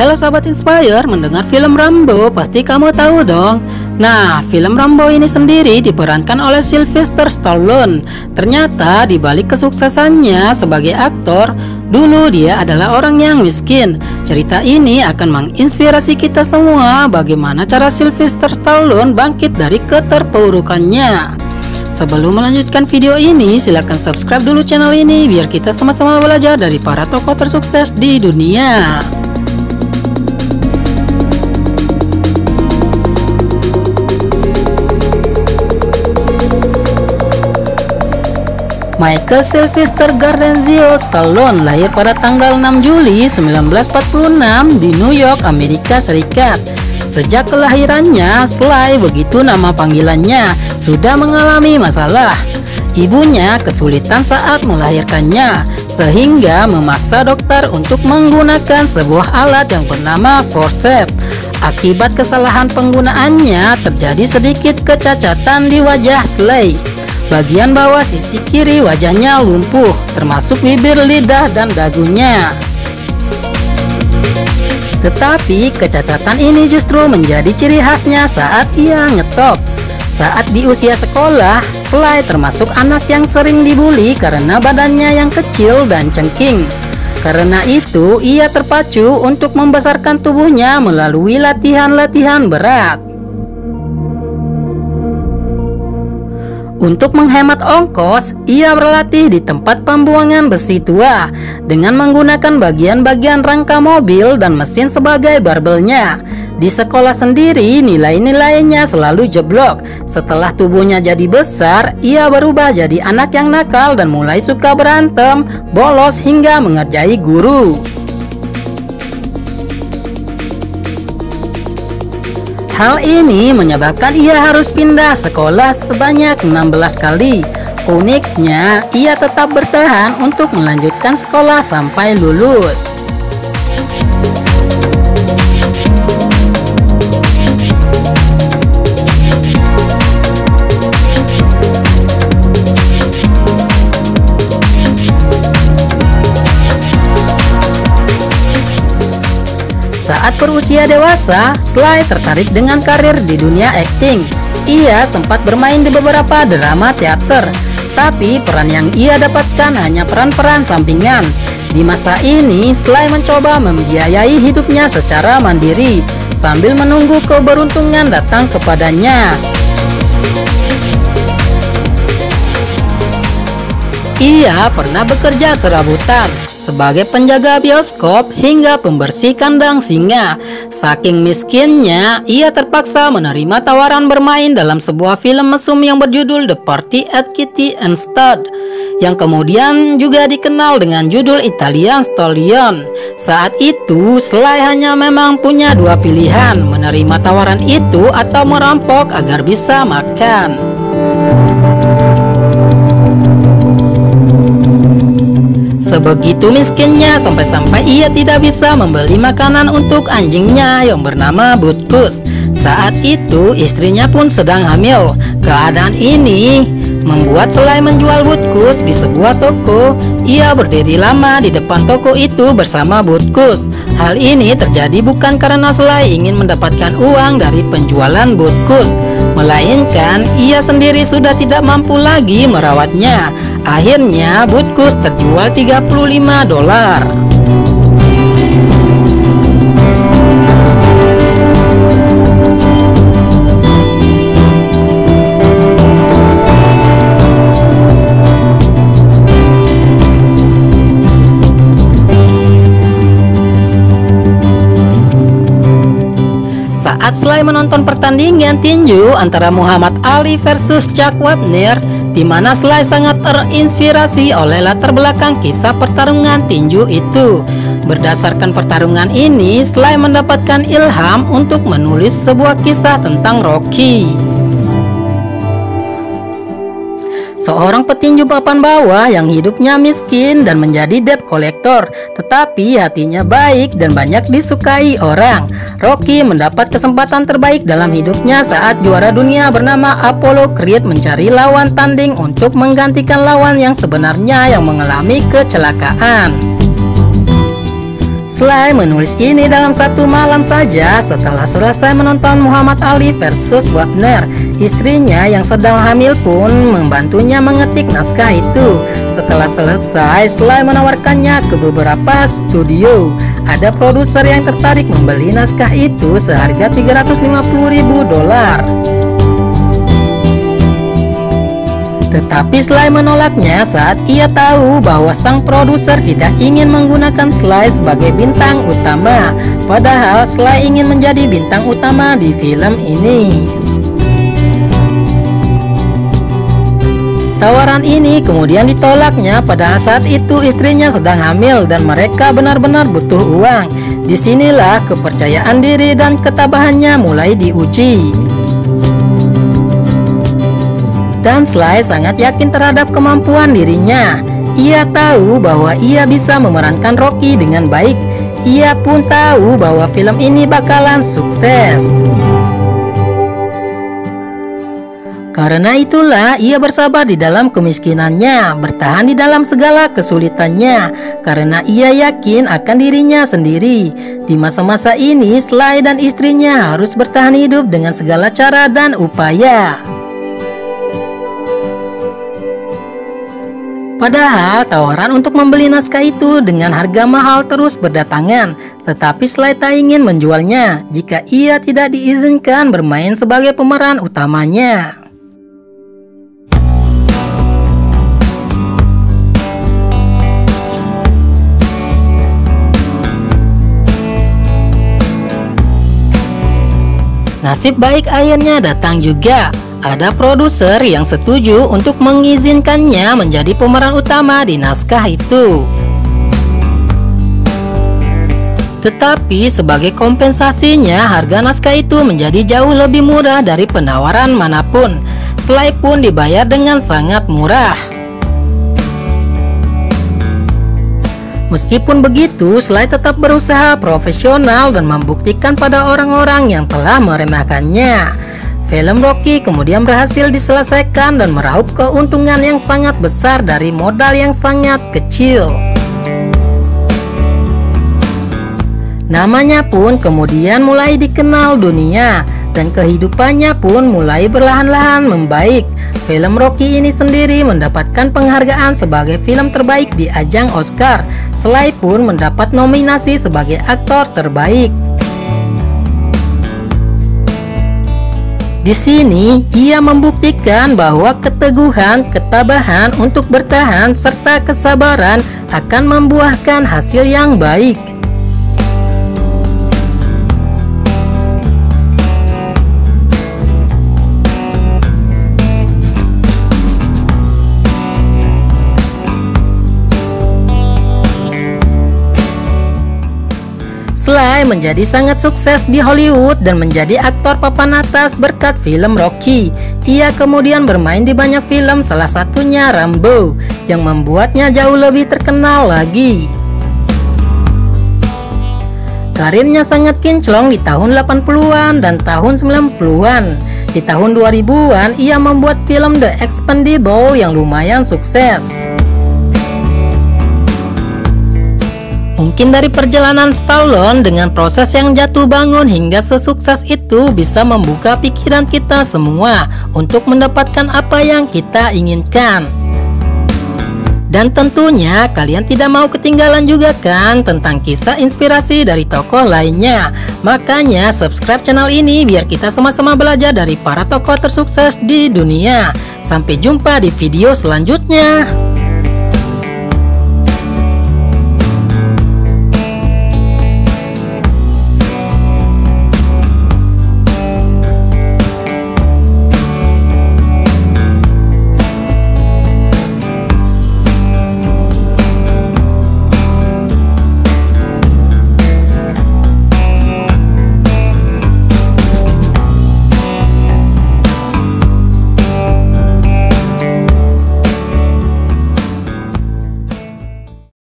Halo sahabat Inspire, mendengar film Rambo pasti kamu tahu dong. Nah, film Rambo ini sendiri diperankan oleh Sylvester Stallone. Ternyata di balik kesuksesannya sebagai aktor, dulu dia adalah orang yang miskin. Cerita ini akan menginspirasi kita semua bagaimana cara Sylvester Stallone bangkit dari keterpurukannya. Sebelum melanjutkan video ini, silahkan subscribe dulu channel ini biar kita sama-sama belajar dari para tokoh tersukses di dunia. Michael Sylvester Gardenzio Stallone lahir pada tanggal 6 Juli 1946 di New York, Amerika Serikat. Sejak kelahirannya, Sly, begitu nama panggilannya, sudah mengalami masalah. Ibunya kesulitan saat melahirkannya, sehingga memaksa dokter untuk menggunakan sebuah alat yang bernama forceps. Akibat kesalahan penggunaannya, terjadi sedikit kecacatan di wajah Sly. Bagian bawah sisi kiri wajahnya lumpuh, termasuk bibir, lidah, dan dagunya. Tetapi kecacatan ini justru menjadi ciri khasnya saat ia ngetop. Saat di usia sekolah, Sly termasuk anak yang sering dibully karena badannya yang kecil dan cengking. Karena itu, ia terpacu untuk membesarkan tubuhnya melalui latihan-latihan berat. Untuk menghemat ongkos, ia berlatih di tempat pembuangan besi tua dengan menggunakan bagian-bagian rangka mobil dan mesin sebagai barbelnya. Di sekolah sendiri, nilai-nilainya selalu jeblok. Setelah tubuhnya jadi besar, ia berubah jadi anak yang nakal dan mulai suka berantem, bolos hingga mengerjai guru. Hal ini menyebabkan ia harus pindah sekolah sebanyak 16 kali. Uniknya, ia tetap bertahan untuk melanjutkan sekolah sampai lulus. Saat berusia dewasa, Sly tertarik dengan karir di dunia akting. Ia sempat bermain di beberapa drama teater, tapi peran yang ia dapatkan hanya peran-peran sampingan. Di masa ini, Sly mencoba membiayai hidupnya secara mandiri, sambil menunggu keberuntungan datang kepadanya. Ia pernah bekerja serabutan sebagai penjaga bioskop hingga pembersih kandang singa. Saking miskinnya, ia terpaksa menerima tawaran bermain dalam sebuah film mesum yang berjudul The Party at Kitty and Stud, yang kemudian juga dikenal dengan judul Italian Stallion. Saat itu, Sly hanya memang punya dua pilihan, menerima tawaran itu atau merampok agar bisa makan. Sebegitu miskinnya sampai-sampai ia tidak bisa membeli makanan untuk anjingnya yang bernama Butkus. Saat itu istrinya pun sedang hamil. Keadaan ini membuat Sly menjual Butkus di sebuah toko. Ia berdiri lama di depan toko itu bersama Butkus. Hal ini terjadi bukan karena Sly ingin mendapatkan uang dari penjualan Butkus, melainkan ia sendiri sudah tidak mampu lagi merawatnya. Akhirnya Butkus terjual $35. Saat Sly menonton pertandingan tinju antara Muhammad Ali versus Chuck Wapner, di mana Sly sangat terinspirasi oleh latar belakang kisah pertarungan tinju itu. Berdasarkan pertarungan ini, Sly mendapatkan ilham untuk menulis sebuah kisah tentang Rocky, seorang petinju papan bawah yang hidupnya miskin dan menjadi debt collector, tetapi hatinya baik dan banyak disukai orang. Rocky mendapat kesempatan terbaik dalam hidupnya saat juara dunia bernama Apollo Creed mencari lawan tanding untuk menggantikan lawan yang sebenarnya yang mengalami kecelakaan. Sly menulis ini dalam satu malam saja setelah selesai menonton Muhammad Ali versus Wagner. Istrinya yang sedang hamil pun membantunya mengetik naskah itu. Setelah selesai, Sly menawarkannya ke beberapa studio. Ada produser yang tertarik membeli naskah itu seharga $350.000. Tetapi Sly menolaknya saat ia tahu bahwa sang produser tidak ingin menggunakan Sly sebagai bintang utama. Padahal Sly ingin menjadi bintang utama di film ini. Tawaran ini kemudian ditolaknya pada saat itu istrinya sedang hamil dan mereka benar-benar butuh uang. Disinilah kepercayaan diri dan ketabahannya mulai diuji. Dan Sly sangat yakin terhadap kemampuan dirinya. Ia tahu bahwa ia bisa memerankan Rocky dengan baik. Ia pun tahu bahwa film ini bakalan sukses. Karena itulah ia bersabar di dalam kemiskinannya, bertahan di dalam segala kesulitannya, karena ia yakin akan dirinya sendiri. Di masa-masa ini, Sly dan istrinya harus bertahan hidup dengan segala cara dan upaya. Padahal tawaran untuk membeli naskah itu dengan harga mahal terus berdatangan, tetapi Sly tak ingin menjualnya jika ia tidak diizinkan bermain sebagai pemeran utamanya. Nasib baik akhirnya datang juga. Ada produser yang setuju untuk mengizinkannya menjadi pemeran utama di naskah itu. Tetapi sebagai kompensasinya harga naskah itu menjadi jauh lebih murah dari penawaran manapun. Sly pun dibayar dengan sangat murah. Meskipun begitu, Sly tetap berusaha profesional dan membuktikan pada orang-orang yang telah meremehkannya. Film Rocky kemudian berhasil diselesaikan dan meraup keuntungan yang sangat besar dari modal yang sangat kecil. Namanya pun kemudian mulai dikenal dunia dan kehidupannya pun mulai perlahan-lahan membaik. Film Rocky ini sendiri mendapatkan penghargaan sebagai film terbaik di ajang Oscar. Sly pun mendapat nominasi sebagai aktor terbaik. Di sini ia membuktikan bahwa keteguhan, ketabahan untuk bertahan serta kesabaran akan membuahkan hasil yang baik. Sly menjadi sangat sukses di Hollywood dan menjadi aktor papan atas berkat film Rocky. Ia kemudian bermain di banyak film, salah satunya Rambo, yang membuatnya jauh lebih terkenal lagi. Karirnya sangat kinclong di tahun 80-an dan tahun 90-an. Di tahun 2000-an ia membuat film The Expendables yang lumayan sukses. Mungkin dari perjalanan Stallone dengan proses yang jatuh bangun hingga sesukses itu bisa membuka pikiran kita semua untuk mendapatkan apa yang kita inginkan. Dan tentunya kalian tidak mau ketinggalan juga kan tentang kisah inspirasi dari tokoh lainnya. Makanya subscribe channel ini biar kita sama-sama belajar dari para tokoh tersukses di dunia. Sampai jumpa di video selanjutnya.